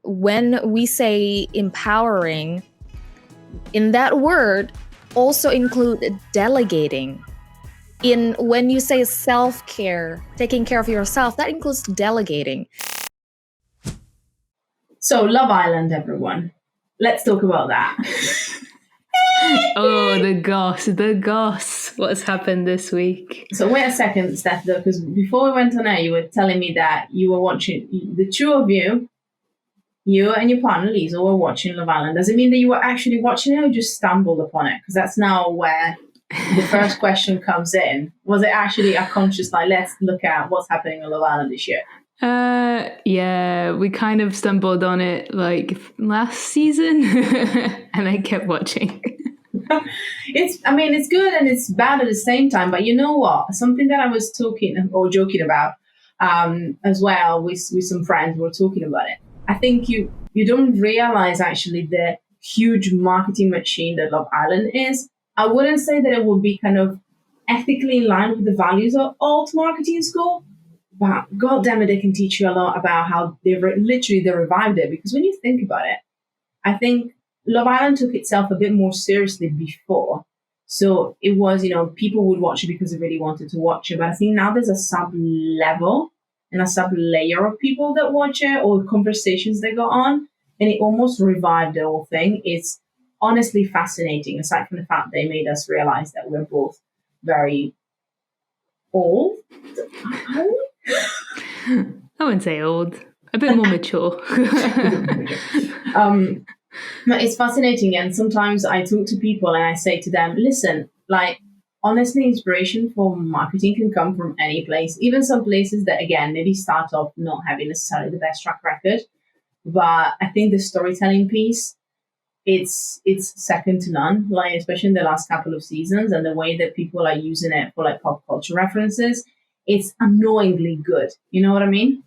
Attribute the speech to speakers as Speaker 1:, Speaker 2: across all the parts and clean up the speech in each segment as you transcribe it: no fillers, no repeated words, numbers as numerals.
Speaker 1: when we say empowering, in that word also include delegating. When you say self-care, taking care of yourself, that includes delegating.
Speaker 2: So Love Island, everyone. Let's talk about that.
Speaker 3: Oh, the goss. What's happened this week?
Speaker 2: So wait a second, Steph, though, because before we went on air, you were telling me that you were watching, the two of you and your partner, Lisa, were watching Love Island. Does it mean that you were actually watching it or just stumbled upon it? Because that's now where the first question comes in. Was it actually a conscious, like, let's look at what's happening on Love Island this year?
Speaker 3: Yeah, we kind of stumbled on it like last season and I kept watching.
Speaker 2: It's good and it's bad at the same time. But you know what? Something that I was talking or joking about as well with some friends, we were talking about it. I think you don't realize actually the huge marketing machine that Love Island is. I wouldn't say that it would be kind of ethically in line with the values of alt marketing school, but God damn it, they can teach you a lot about how they revived it. Because when you think about it, I think Love Island took itself a bit more seriously before. So it was, people would watch it because they really wanted to watch it. But I think now there's a sub-level and a sub-layer of people that watch it or conversations that go on. And it almost revived the whole thing. It's honestly fascinating, aside from the fact they made us realize that we're both very old.
Speaker 3: I wouldn't say old. A bit more mature.
Speaker 2: But it's fascinating, and sometimes I talk to people and I say to them, listen, like, honestly, inspiration for marketing can come from any place, even some places that, again, maybe start off not having necessarily the best track record. But I think the storytelling piece, it's second to none, like, especially in the last couple of seasons, and the way that people are using it for like pop culture references, it's annoyingly good. You know what I mean?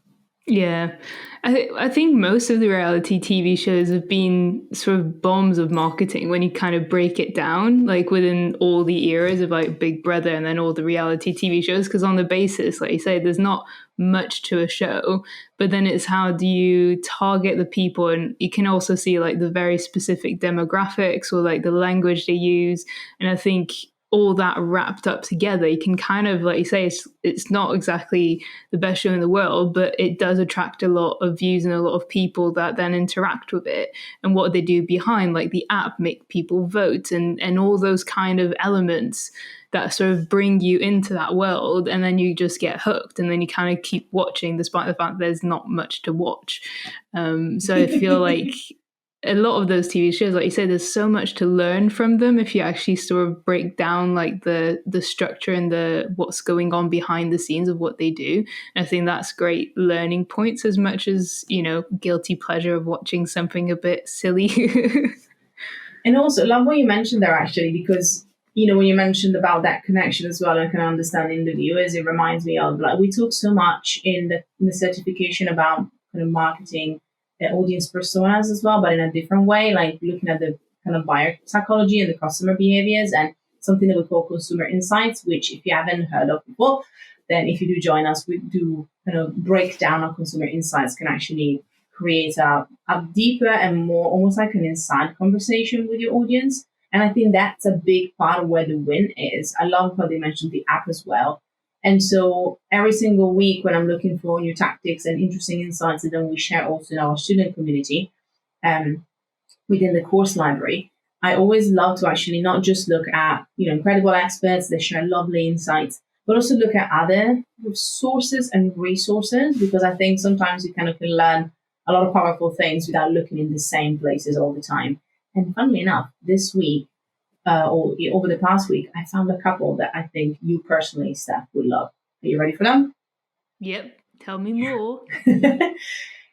Speaker 3: Yeah. I think most of the reality TV shows have been sort of bombs of marketing when you kind of break it down, like within all the eras of like Big Brother and then all the reality TV shows. Because on the basis, like you say, there's not much to a show, but then it's how do you target the people, and you can also see like the very specific demographics or like the language they use. And I think all that wrapped up together, you can kind of, like you say, it's not exactly the best show in the world, but it does attract a lot of views and a lot of people that then interact with it. And what they do behind, like the app, make people vote and all those kind of elements that sort of bring you into that world, and then you just get hooked, and then you kind of keep watching despite the fact there's not much to watch. So I feel like a lot of those TV shows, like you say, there's so much to learn from them if you actually sort of break down like the structure and the what's going on behind the scenes of what they do. And I think that's great learning points as much as, guilty pleasure of watching something a bit silly.
Speaker 2: And also, love what you mentioned there, actually, because, when you mentioned about that connection as well and kind of understanding the viewers, it reminds me of, like, we talk so much in the certification about kind of marketing audience personas as well, but in a different way, like looking at the kind of buyer psychology and the customer behaviors, and something that we call consumer insights, which if you haven't heard of before, then if you do join us, we do kind of break down how consumer insights can actually create a deeper and more almost like an inside conversation with your audience. And I think that's a big part of where the win is. I love how they mentioned the app as well. And so every single week when I'm looking for new tactics and interesting insights that then we share also in our student community within the course library, I always love to actually not just look at, incredible experts that share lovely insights, but also look at other sources and resources, because I think sometimes you kind of can learn a lot of powerful things without looking in the same places all the time. And funnily enough, this week, or over the past week, I found a couple that I think you personally, Steph, would love. Are you ready for them?
Speaker 3: Yep. Tell me more.
Speaker 2: The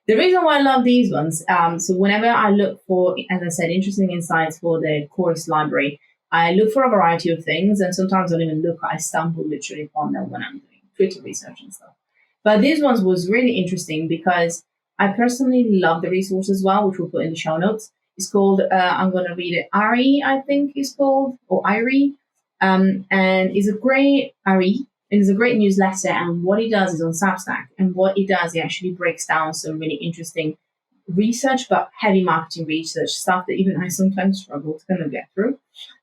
Speaker 2: reason why I love these ones, so whenever I look for, as I said, interesting insights for the course library, I look for a variety of things, and sometimes I don't even look, I stumble literally upon them when I'm doing Twitter research and stuff. But this one was really interesting because I personally love the resource as well, which we'll put in the show notes. It's called, I'm going to read it, Ari, I think it's called, or Irie. And it's a great, Ari, it is a great newsletter. And what he does is on Substack. And what he does, he actually breaks down some really interesting research, but heavy marketing research, stuff that even I sometimes struggle to kind of get through.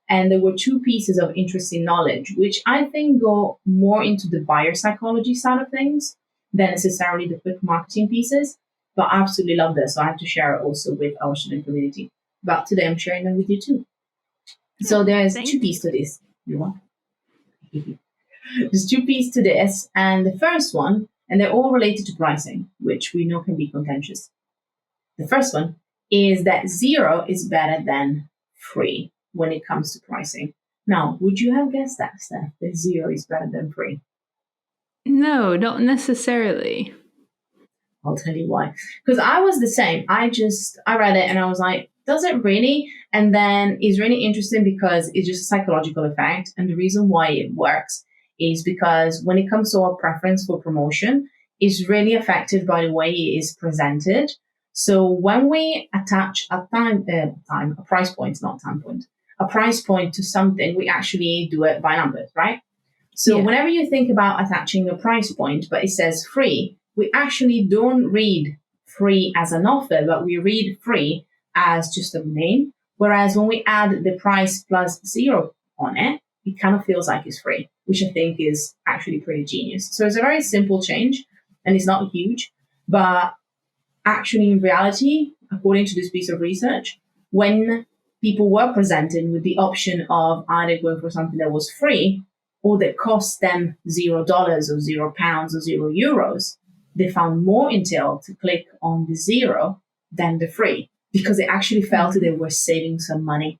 Speaker 2: And there were two pieces of interesting knowledge, which I think go more into the buyer psychology side of things than necessarily the quick marketing pieces. But I absolutely love this. So I have to share it also with our student community. But today I'm sharing them with you too. So there's two pieces to this. You want? There's two pieces to this. And the first one, and they're all related to pricing, which we know can be contentious. The first one is that 0 is better than free when it comes to pricing. Now, would you have guessed that, Steph, that 0 is better than free?
Speaker 3: No, not necessarily.
Speaker 2: I'll tell you why. Because I was the same. I read it and I was like, does it really? And then it's really interesting because it's just a psychological effect. And the reason why it works is because when it comes to our preference for promotion, it's really affected by the way it is presented. So when we attach a price point, not time point, a price point to something, we actually do it by numbers, right? So whenever you think about attaching a price point, but it says free, we actually don't read free as an offer, but we read free as just a name. Whereas when we add the price plus 0 on it, it kind of feels like it's free, which I think is actually pretty genius. So it's a very simple change and it's not huge, but actually in reality, according to this piece of research, when people were presented with the option of either going for something that was free or that cost them $0 or £0 or €0, they found more intel to click on the 0 than the free because they actually felt that they were saving some money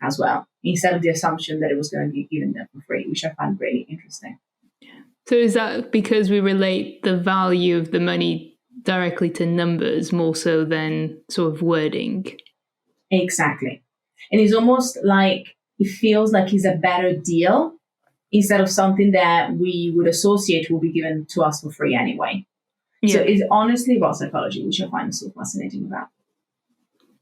Speaker 2: as well, instead of the assumption that it was going to be given them for free, which I find really interesting.
Speaker 3: So is that because we relate the value of the money directly to numbers more so than sort of wording?
Speaker 2: Exactly. And it's almost like it feels like it's a better deal instead of something that we would associate will be given to us for free anyway. So it's honestly about psychology, which I find so fascinating about.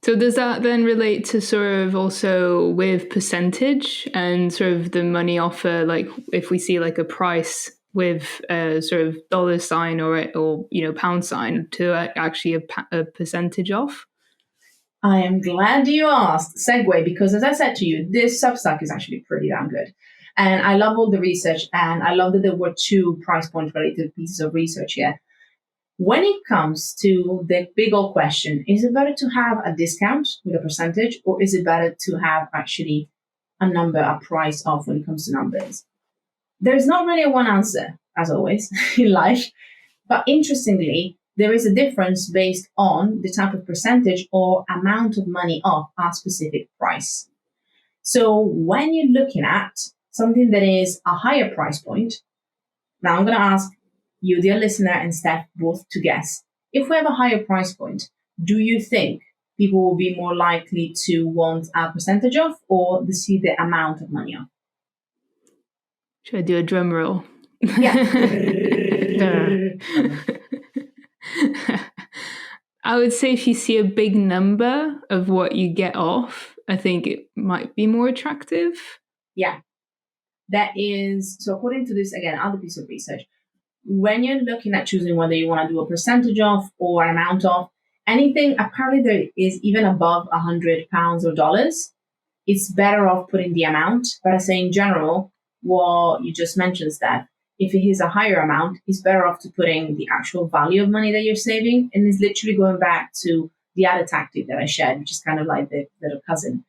Speaker 3: So does that then relate to sort of also with percentage and sort of the money offer? Like if we see like a price with a sort of dollar sign or pound sign to actually a percentage off?
Speaker 2: I am glad you asked. Segue, because as I said to you, this Substack is actually pretty damn good. And I love all the research, and I love that there were two price point related pieces of research here. When it comes to the big old question, is it better to have a discount with a percentage, or is it better to have actually a number, a price off when it comes to numbers? There's not really a one answer, as always, in life. But interestingly, there is a difference based on the type of percentage or amount of money off a specific price. So when you're looking at something that is a higher price point, now I'm going to ask you, dear listener, and Steph, both to guess. If we have a higher price point, do you think people will be more likely to want a percentage off or to see the amount of money off?
Speaker 3: Should I do a drum roll?
Speaker 2: Yeah.
Speaker 3: I would say if you see a big number of what you get off, I think it might be more attractive.
Speaker 2: Yeah. That is, so according to this, again, other piece of research, when you're looking at choosing whether you want to do a percentage off or an amount off, anything apparently there is even above £100 or dollars, it's better off putting the amount. But I say in general, what you just mentioned, Steph, if it is a higher amount, it's better off to putting the actual value of money that you're saving. And it's literally going back to the other tactic that I shared, which is kind of like the little cousin.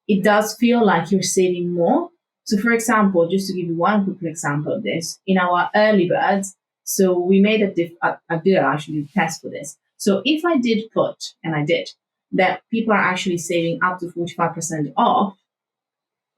Speaker 2: It does feel like you're saving more. So for example, just to give you one quick example of this, in our early birds, so we made I did actually test for this. So if I did put, and I did, that people are actually saving up to 45% off,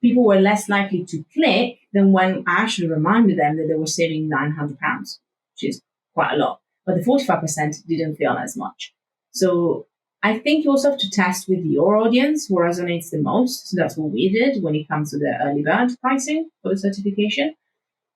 Speaker 2: people were less likely to click than when I actually reminded them that they were saving £900, which is quite a lot. But the 45% didn't feel as much. So I think you also have to test with your audience what resonates the most. So that's what we did when it comes to the early bird pricing for the certification.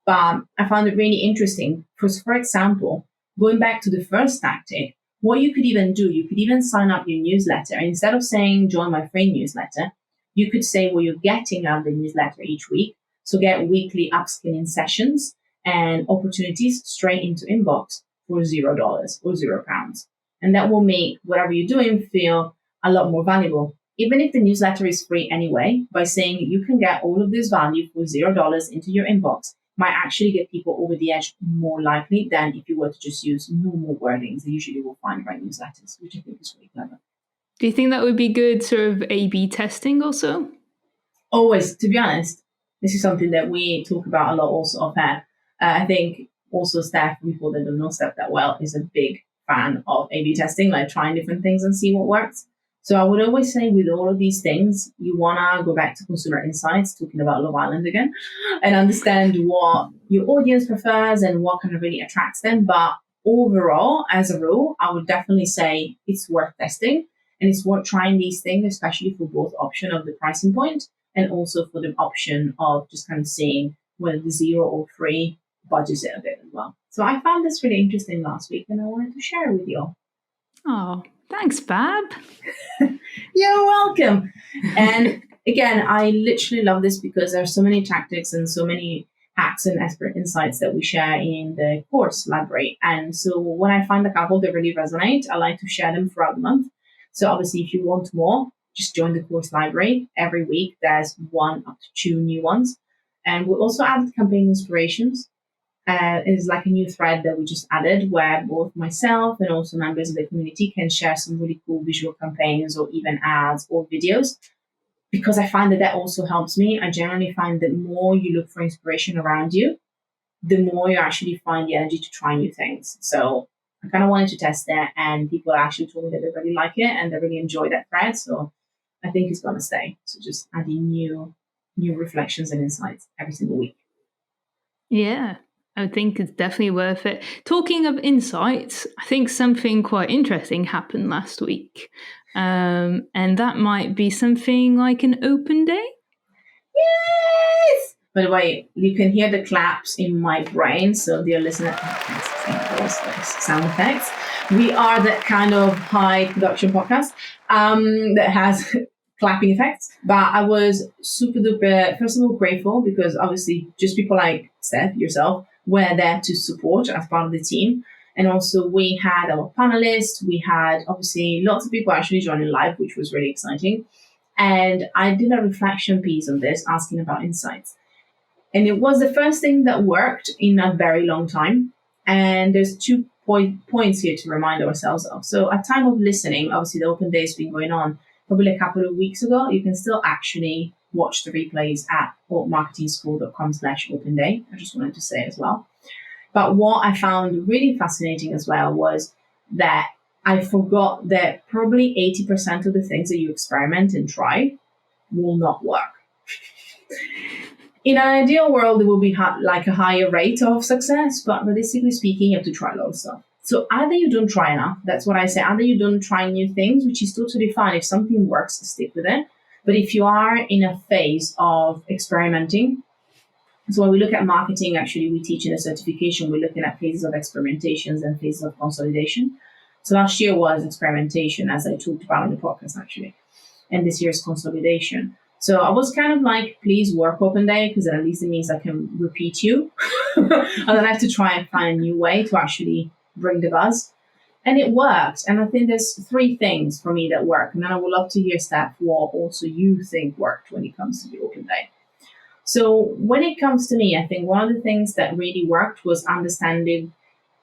Speaker 2: But I found it really interesting because, for example, going back to the first tactic, what you could even do, you could even sign up your newsletter. And instead of saying, join my free newsletter, you could say what you're getting out of the newsletter each week. So get weekly upskilling sessions and opportunities straight into inbox for $0 or £0. And that will make whatever you're doing feel a lot more valuable. Even if the newsletter is free anyway, by saying you can get all of this value for $0 into your inbox might actually get people over the edge more likely than if you were to just use normal wordings they usually will find by newsletters, which I think is really clever.
Speaker 3: Do you think that would be good sort of A/B testing also?
Speaker 2: Always, to be honest, this is something that we talk about a lot also off air. I think also Steph, people that don't know Steph that well, is a big fan of A/B testing, like trying different things and see what works. So I would always say with all of these things, you want to go back to consumer insights, talking about Love Island again, and understand what your audience prefers and what kind of really attracts them. But overall, as a rule, I would definitely say it's worth testing and it's worth trying these things, especially for both option of the pricing point and also for the option of just kind of seeing whether the 0 or free budgets it a bit as well. So I found this really interesting last week and I wanted to share it with you all.
Speaker 3: Oh, thanks, Fab.
Speaker 2: You're welcome. And again, I literally love this because there are so many tactics and so many hacks and expert insights that we share in the course library. And so when I find a couple that really resonate, I like to share them throughout the month. So obviously, if you want more, just join the course library. Every week, there's 1 up to 2 new ones. And we also added campaign inspirations. Is like a new thread that we just added where both myself and also members of the community can share some really cool visual campaigns or even ads or videos, because I find that also helps me. I generally find that more you look for inspiration around you, the more you actually find the energy to try new things. So I kind of wanted to test that, and people actually told me that they really like it and they really enjoy that thread. So I think it's going to stay. So just adding new reflections and insights every single week.
Speaker 3: Yeah. I think it's definitely worth it. Talking of insights, I think something quite interesting happened last week. And that might be something like an open day.
Speaker 2: Yes! By the way, you can hear the claps in my brain. So dear listener, sound effects. We are that kind of high production podcast that has clapping effects. But I was super duper, first of all, grateful because obviously just people like Steph, yourself, were there to support as part of the team. And also we had our panelists, we had obviously lots of people actually joining live, which was really exciting. And I did a reflection piece on this, asking about insights. And it was the first thing that worked in a very long time. And there's 2 points here to remind ourselves of. So at time of listening, obviously the open day has been going on probably a couple of weeks ago. You can still actually watch the replays at marketingschool.com/open day. I just wanted to say as well. But what I found really fascinating as well was that I forgot that probably 80% of the things that you experiment and try will not work. In an ideal world, there will be like a higher rate of success, but realistically speaking, you have to try a lot of stuff. So either you don't try enough, that's what I say, either you don't try new things, which is totally fine. If something works, stick with it. But if you are in a phase of experimenting, so when we look at marketing, actually, we teach in a certification, we're looking at phases of experimentations and phases of consolidation. So last year was experimentation, as I talked about on the podcast, actually. And this year's consolidation. So I was kind of like, please work open day, because at least it means I can repeat you. I don't have to try and find a new way to actually bring the buzz. And it worked. And I think there's 3 things for me that work. And then I would love to hear, Steph, what also you think worked when it comes to the open day. So when it comes to me, I think one of the things that really worked was understanding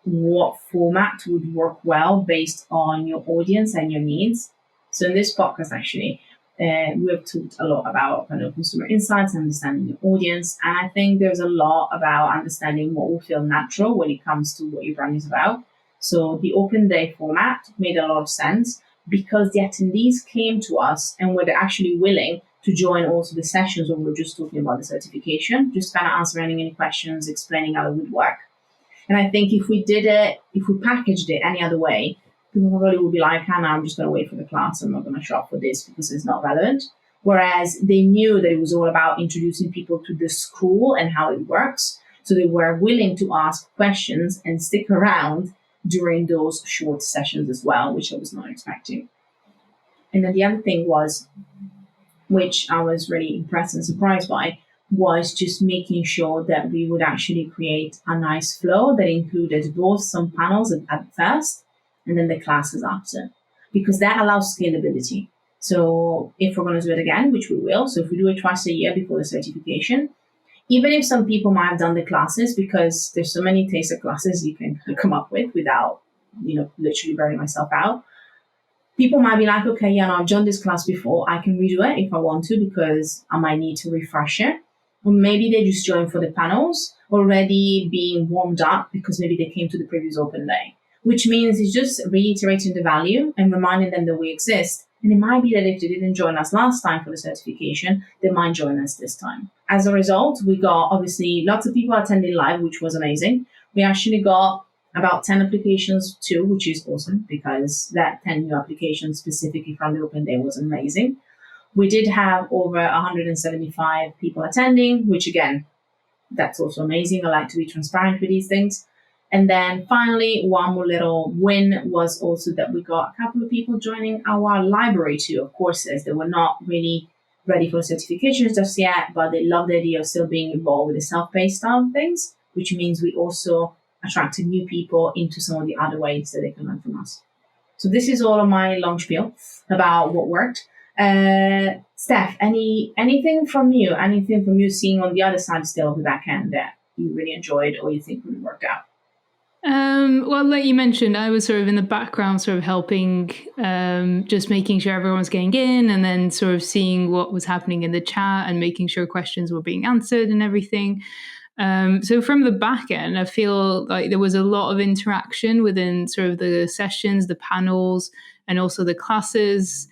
Speaker 2: what format would work well based on your audience and your needs. So in this podcast, actually, we've talked a lot about kind of consumer insights, understanding your audience. And I think there's a lot about understanding what will feel natural when it comes to what your brand is about. So the open day format made a lot of sense because the attendees came to us and were actually willing to join also the sessions where we're just talking about the certification, just kind of answering any questions, explaining how it would work. And I think if we did it, if we packaged it any other way, people probably would be like, Hannah, I'm just going to wait for the class. I'm not going to show up for this because it's not relevant. Whereas they knew that it was all about introducing people to the school and how it works. So they were willing to ask questions and stick around during those short sessions as well, which I was not expecting. And then the other thing was, which I was really impressed and surprised by, was just making sure that we would actually create a nice flow that included both some panels at first and then the classes after, because that allows scalability. So if we're going to do it again, which we will, so if we do it twice a year before the certification, even if some people might have done the classes, because there's so many taster classes you can come up with without, literally burning myself out. People might be like, okay, yeah, no, I've done this class before. I can redo it if I want to, because I might need to refresh it. Or maybe they just join for the panels already being warmed up because maybe they came to the previous open day, which means it's just reiterating the value and reminding them that we exist. And it might be that if they didn't join us last time for the certification, they might join us this time. As a result, we got obviously lots of people attending live, which was amazing. We actually got about 10 applications too, which is awesome, because that 10 new applications specifically from the open day was amazing. We did have over 175 people attending, which again, that's also amazing. I like to be transparent with these things. And then finally, one more little win was also that we got a couple of people joining our library too of courses. They were not really ready for certifications just yet, but they love the idea of still being involved with the self-paced style of things, which means we also attracted new people into some of the other ways that they can learn from us. So this is all of my long spiel about what worked. Steph, anything from you seeing on the other side still of the back end that you really enjoyed or you think really worked out?
Speaker 3: Well, like you mentioned, I was sort of in the background, sort of helping, just making sure everyone was getting in, and then sort of seeing what was happening in the chat and making sure questions were being answered and everything. So from the back end, I feel like there was a lot of interaction within sort of the sessions, the panels, and also the classes.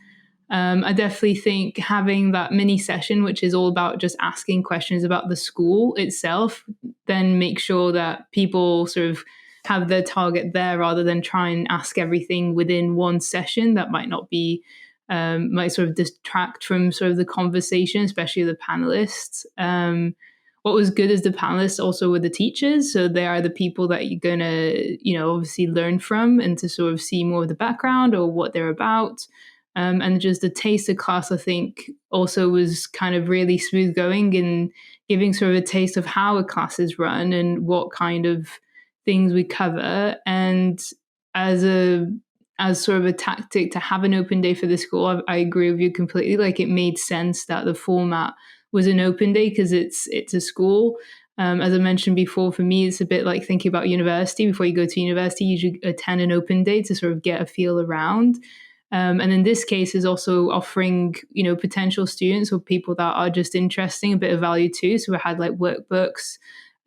Speaker 3: I definitely think having that mini session, which is all about just asking questions about the school itself, then make sure that people sort of have their target there rather than try and ask everything within one session. That might not be, might sort of distract from sort of the conversation, especially the panelists. What was good is the panelists also were the teachers. So they are the people that you're going to, obviously learn from and to sort of see more of the background or what they're about. And just the taster class, I think, also was kind of really smooth going and giving sort of a taste of how a class is run and what kind of things we cover. And as sort of a tactic to have an open day for the school, I agree with you completely. Like, it made sense that the format was an open day because it's a school. As I mentioned before, for me, it's a bit like thinking about university. Before you go to university, you should attend an open day to sort of get a feel around. And in this case, is also offering, potential students or people that are just interesting a bit of value too. So we had like workbooks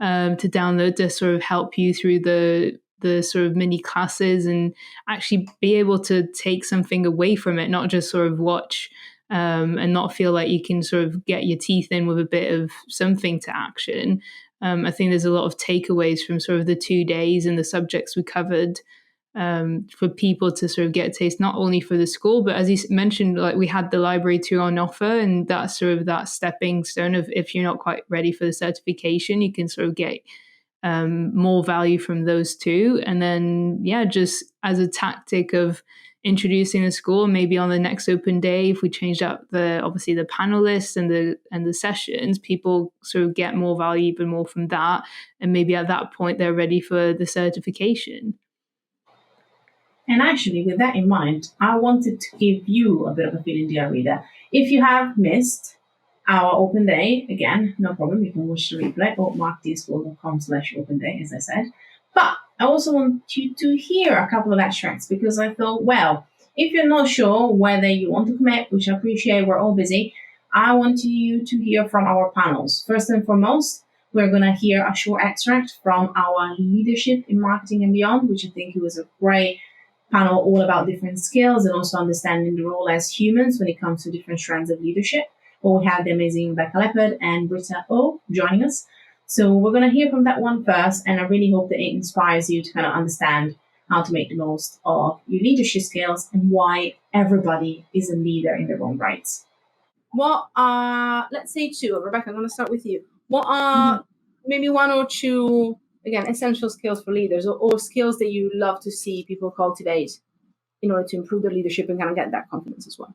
Speaker 3: to download to sort of help you through the sort of mini classes and actually be able to take something away from it, not just sort of watch and not feel like you can sort of get your teeth in with a bit of something to action. I think there's a lot of takeaways from sort of the 2 days and the subjects we covered for people to sort of get a taste, not only for the school, but as you mentioned, like we had the library tour on offer, and that's sort of that stepping stone of if you're not quite ready for the certification, you can sort of get more value from those two. And then, just as a tactic of introducing the school, maybe on the next open day, if we changed up obviously the panelists and the sessions, people sort of get more value even more from that. And maybe at that point, they're ready for the certification.
Speaker 2: And actually, with that in mind, I wanted to give you a bit of a feeling, dear reader. If you have missed our open day, again, no problem, you can watch the replay or markdschool.com/open day, as I said. But I also want you to hear a couple of extracts because I thought, well, if you're not sure whether you want to commit, which I appreciate, we're all busy, I want you to hear from our panels. First and foremost, we're going to hear a short extract from our leadership in marketing and beyond, which I think it was a great panel all about different skills and also understanding the role as humans when it comes to different strands of leadership. Well, we have the amazing Becca Leopard and Britta O joining us. So we're going to hear from that one first, and I really hope that it inspires you to kind of understand how to make the most of your leadership skills and why everybody is a leader in their own rights. What are, let's say two, Rebecca, I'm going to start with you. What are maybe one or two, again, essential skills for leaders or skills that you love to see people cultivate in order to improve their leadership and kind of get that confidence as well?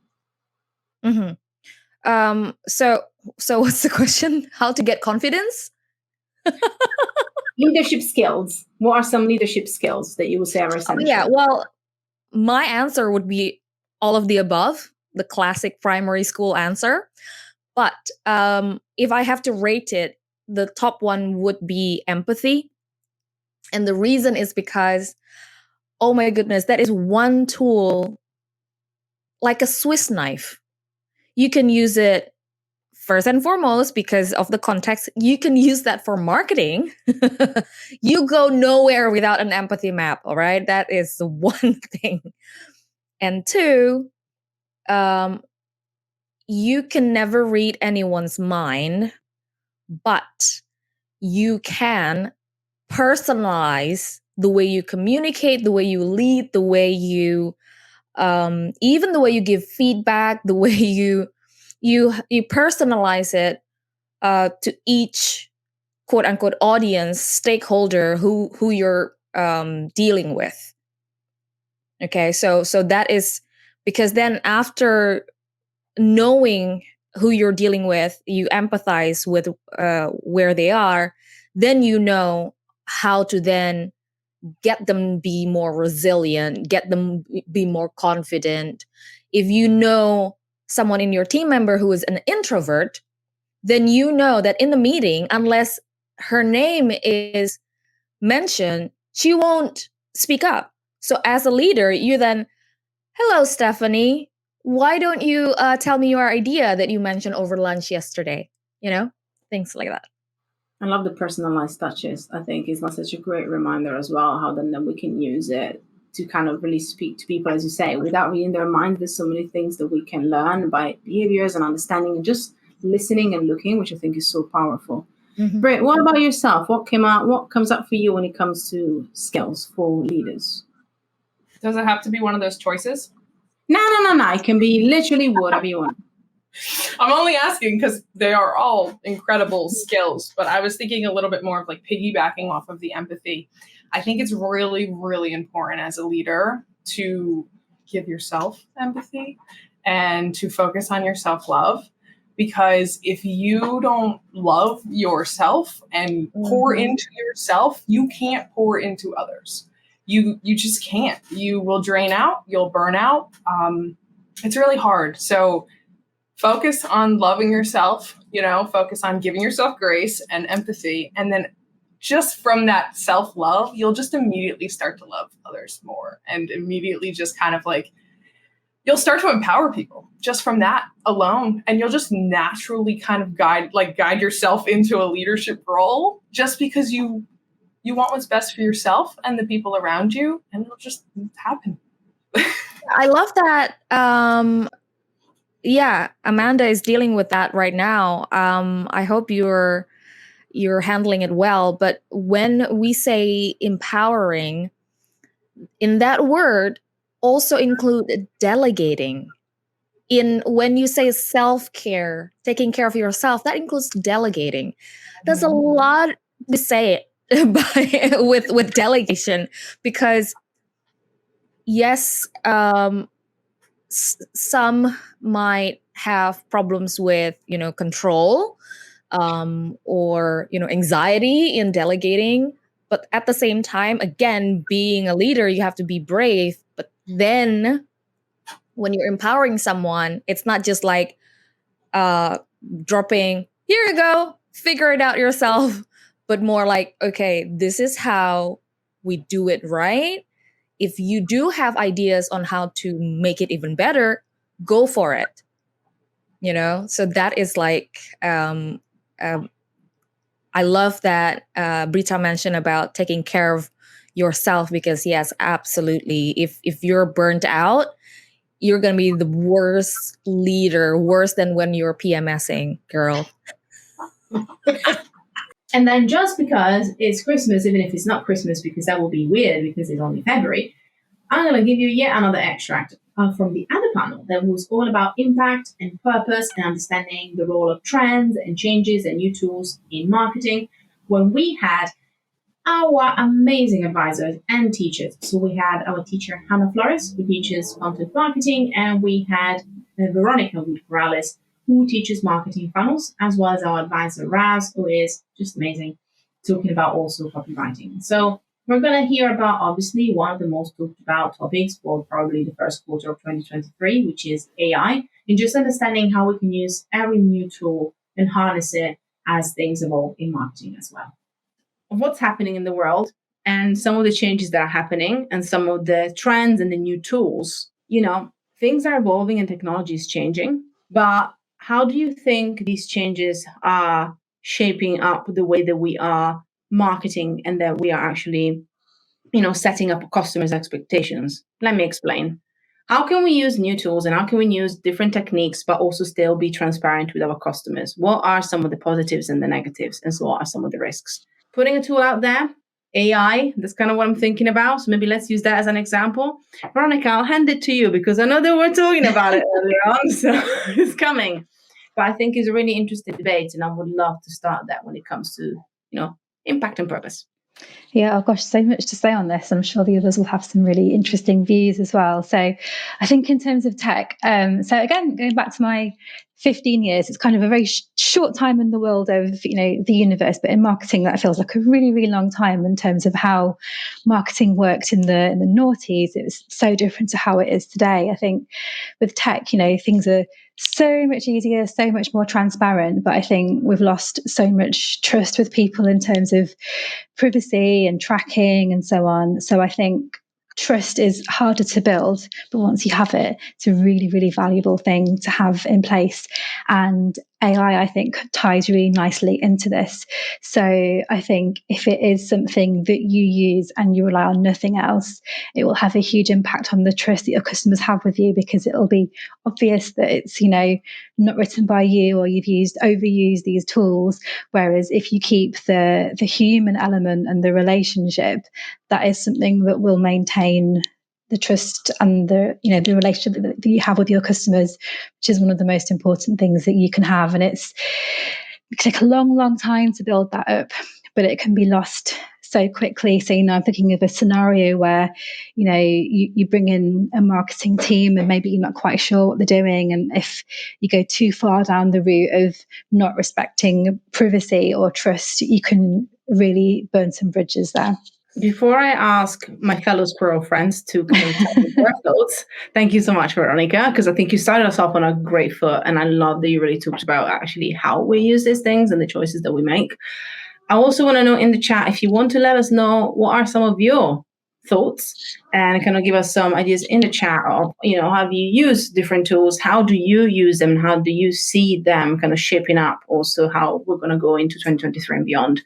Speaker 1: So what's the question? How to get confidence?
Speaker 2: Leadership skills. What are some leadership skills that you would say are essential?
Speaker 1: my answer would be all of the above, the classic primary school answer. But if I have to rate it, the top one would be empathy. And the reason is because, oh my goodness, that is one tool, like a Swiss knife. You can use it first and foremost because of the context. You can use that for marketing. You go nowhere without an empathy map, all right? That is one thing. And two, you can never read anyone's mind, but you can personalize the way you communicate, the way you lead, the way you even the way you give feedback, the way you personalize it to each quote unquote audience stakeholder who you're dealing with. Okay, so that is because then after knowing who you're dealing with, you empathize with where they are, then you know how to then get them be more resilient, get them be more confident. If you know someone in your team member who is an introvert, then you know that in the meeting, unless her name is mentioned, she won't speak up. So as a leader, you then, hello, Stephanie, why don't you tell me your idea that you mentioned over lunch yesterday? Things like that.
Speaker 2: I love the personalized touches. I think it's not such a great reminder as well, how then we can use it to kind of really speak to people, as you say, without reading their mind. There's so many things that we can learn by behaviors and understanding and just listening and looking, which I think is so powerful.
Speaker 1: Mm-hmm.
Speaker 2: Britt, what about yourself? What comes up for you when it comes to skills for leaders?
Speaker 4: Does it have to be one of those choices?
Speaker 2: No. It can be literally whatever you want.
Speaker 4: I'm only asking because they are all incredible skills, but I was thinking a little bit more of like piggybacking off of the empathy. I think it's really, really important as a leader to give yourself empathy and to focus on your self-love, because if you don't love yourself and pour into yourself, you can't pour into others. You just can't. You will drain out, you'll burn out. It's really hard. So focus on loving yourself, focus on giving yourself grace and empathy. And then just from that self-love, you'll just immediately start to love others more, and immediately just kind of like, you'll start to empower people just from that alone. And you'll just naturally kind of guide yourself into a leadership role just because you want what's best for yourself and the people around you, and it'll just happen.
Speaker 1: I love that. Yeah, Amanda is dealing with that right now. I hope you're handling it well. But when we say empowering, in that word also include delegating. When you say self-care, taking care of yourself, that includes delegating. There's a lot to say with delegation, because yes, some might have problems with control or anxiety in delegating, but at the same time, again, being a leader, you have to be brave. But then when you're empowering someone, it's not just like dropping, here you go, figure it out yourself, but more like, okay, this is how we do it, right? If you do have ideas on how to make it even better, go for it. So that is like, I love that Brita mentioned about taking care of yourself, because yes, absolutely. If you're burnt out, you're going to be the worst leader, worse than when you're PMSing, girl.
Speaker 2: And then just because it's Christmas, even if it's not Christmas, because that will be weird because it's only February, I'm going to give you yet another extract from the other panel that was all about impact and purpose and understanding the role of trends and changes and new tools in marketing, when we had our amazing advisors and teachers. So we had our teacher, Hannah Flores, who teaches content marketing, and we had Veronica Wood-Morales, who teaches marketing funnels, as well as our advisor, Raz, who is just amazing, talking about also copywriting. So We're going to hear about, obviously, one of the most talked about topics for probably the first quarter of 2023, which is AI, and just understanding how we can use every new tool and harness it as things evolve in marketing as well. What's happening in the world and some of the changes that are happening and some of the trends and the new tools. Things are evolving and technology is changing, but how do you think these changes are shaping up the way that we are marketing and that we are actually, setting up customers' expectations? Let me explain. How can we use new tools and how can we use different techniques, but also still be transparent with our customers? What are some of the positives and the negatives? And so what are some of the risks? Putting a tool out there, AI, that's kind of what I'm thinking about. So maybe let's use that as an example. Veronica, I'll hand it to you because I know that we're talking about it earlier on, so it's coming. But I think it's a really interesting debate, and I would love to start that when it comes to, impact and purpose.
Speaker 5: Yeah, oh gosh, so much to say on this. I'm sure the others will have some really interesting views as well. So I think in terms of tech, so again, going back to my 15 years, it's kind of a very short time in the world of, the universe, but in marketing, that feels like a really, really long time in terms of how marketing worked in the noughties. It was so different to how it is today. I think with tech, things are so much easier, so much more transparent, but I think we've lost so much trust with people in terms of privacy and tracking and so on. So I think trust is harder to build, but once you have it, it's a really, really valuable thing to have in place. And AI, I think, ties really nicely into this. So I think if it is something that you use and you rely on nothing else, it will have a huge impact on the trust that your customers have with you, because it'll be obvious that it's, not written by you or you've overused these tools. Whereas if you keep the human element and the relationship, that is something that will maintain the trust and the relationship that you have with your customers, which is one of the most important things that you can have. And it can take a long, long time to build that up, but it can be lost so quickly. So, I'm thinking of a scenario where, you bring in a marketing team and maybe you're not quite sure what they're doing. And if you go too far down the route of not respecting privacy or trust, you can really burn some bridges there.
Speaker 2: Before I ask my fellow squirrel friends to come and tell me their thoughts, thank you so much, Veronica, because I think you started us off on a great foot, and I love that you really talked about actually how we use these things and the choices that we make. I also want to know in the chat if you want to let us know what are some of your thoughts and kind of give us some ideas in the chat of, how do you use different tools? How do you use them? How do you see them kind of shaping up also how we're going to go into 2023 and beyond?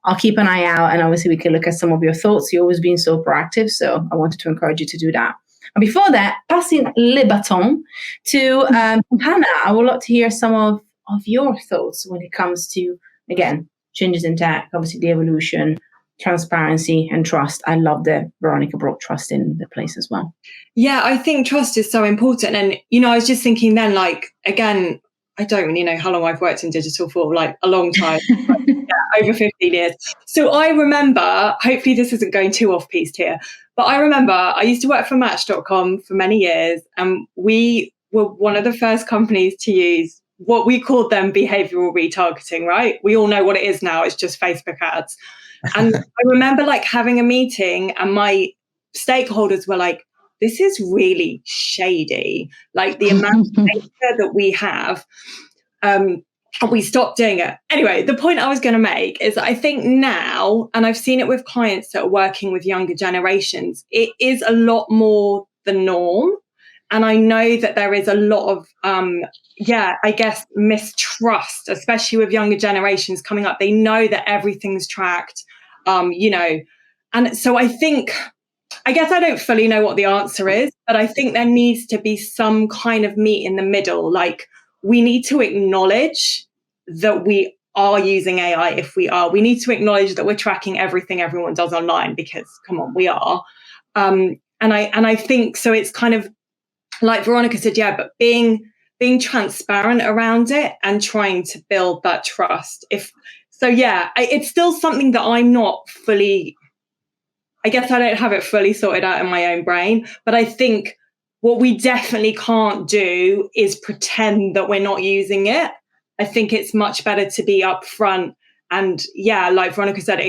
Speaker 2: I'll keep an eye out, and obviously we can look at some of your thoughts. You've always been so proactive, so I wanted to encourage you to do that. And before that, passing le baton to Hannah, I would love to hear some of your thoughts when it comes to, again, changes in tech, obviously the evolution, transparency and trust. I love that Veronica brought trust in the place as well.
Speaker 6: Yeah, I think trust is so important. And, I was just thinking then, again, I don't really know how long I've worked in digital for, a long time, over 15 years. So I remember, hopefully this isn't going too off-piste here, but I remember I used to work for Match.com for many years, and we were one of the first companies to use what we called then behavioral retargeting, right? We all know what it is now. It's just Facebook ads. And I remember having a meeting, and my stakeholders were like, this is really shady. The amount of data that we have, we stopped doing it. Anyway, the point I was going to make is I think now, and I've seen it with clients that are working with younger generations, it is a lot more the norm. And I know that there is a lot of, mistrust, especially with younger generations coming up. They know that everything's tracked, and so I guess I don't fully know what the answer is, but I think there needs to be some kind of meet in the middle. We need to acknowledge that we are using AI. If we are, we need to acknowledge that we're tracking everything everyone does online, because come on, we are. And I think so. It's kind of like Veronica said, but being transparent around it and trying to build that trust. It's still something that I'm not fully. I guess I don't have it fully sorted out in my own brain, but I think what we definitely can't do is pretend that we're not using it. I think it's much better to be upfront And yeah, like Veronica said,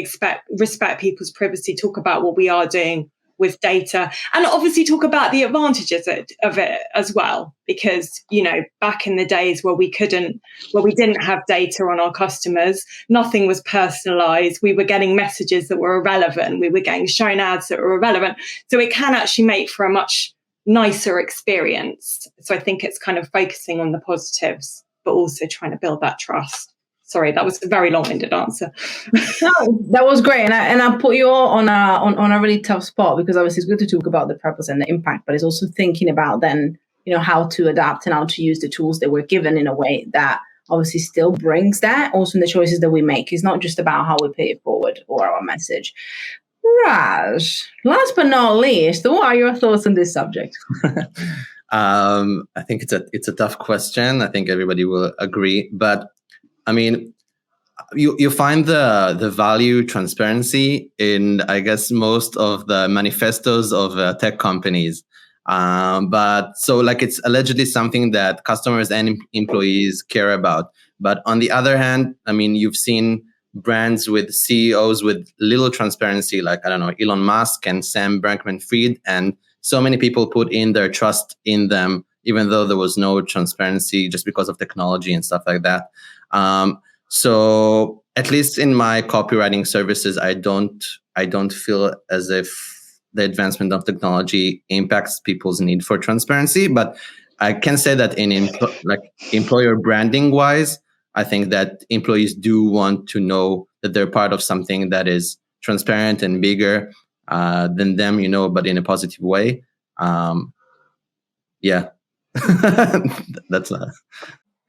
Speaker 6: respect people's privacy, talk about what we are doing with data, and obviously talk about the advantages of it as well. Because, you know, back in the days where we didn't have data on our customers, nothing was personalized. We were getting messages that were irrelevant. We were getting shown ads that were irrelevant. So it can actually make for a much nicer experience. So I think it's kind of focusing on the positives, but also trying to build that trust. Sorry, that was a very long-winded answer.
Speaker 2: No, that was great, and I put you all on a really tough spot, because obviously it's good to talk about the purpose and the impact, but it's also thinking about then, you know, how to adapt and how to use the tools that we're given in a way that obviously still brings that also in the choices that we make. It's not just about how we pay it forward or our message. Raj, last but not least, what are your thoughts on this subject?
Speaker 7: I think it's a tough question. I think everybody will agree, but I mean, you find the value transparency in, I guess, most of the manifestos of tech companies. But so like it's allegedly something that customers and employees care about. But on the other hand, I mean, you've seen brands with CEOs with little transparency, like, I don't know, Elon Musk and Sam Bankman-Fried, and so many people put in their trust in them, even though there was no transparency just because of technology and stuff like that. So at least in my copywriting services, I don't feel as if the advancement of technology impacts people's need for transparency. But I can say that in employer branding wise, I think that employees do want to know that they're part of something that is transparent and bigger than them, you know, but in a positive way. Yeah, that's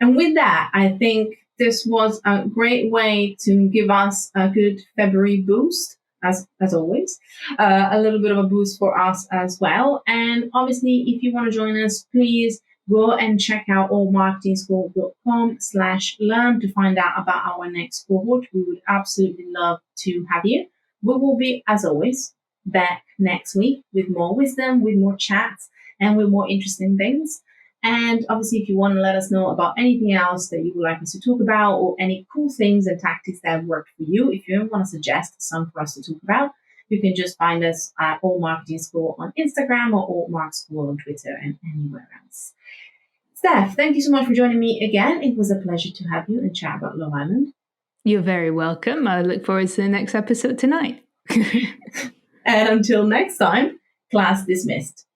Speaker 2: And with that, I think this was a great way to give us a good February boost, as always, a little bit of a boost for us as well. And obviously, if you want to join us, please go and check out allmarketingschool.com/learn to find out about our next cohort. We would absolutely love to have you. We will be, as always, back next week with more wisdom, with more chats, and with more interesting things. And obviously, if you want to let us know about anything else that you would like us to talk about, or any cool things and tactics that have worked for you, if you want to suggest some for us to talk about, you can just find us at All Marketing School on Instagram or All Mark School on Twitter and anywhere else. Steph, thank you so much for joining me again. It was a pleasure to have you and chat about Long Island.
Speaker 3: You're very welcome. I look forward to the next episode tonight.
Speaker 2: And until next time, class dismissed.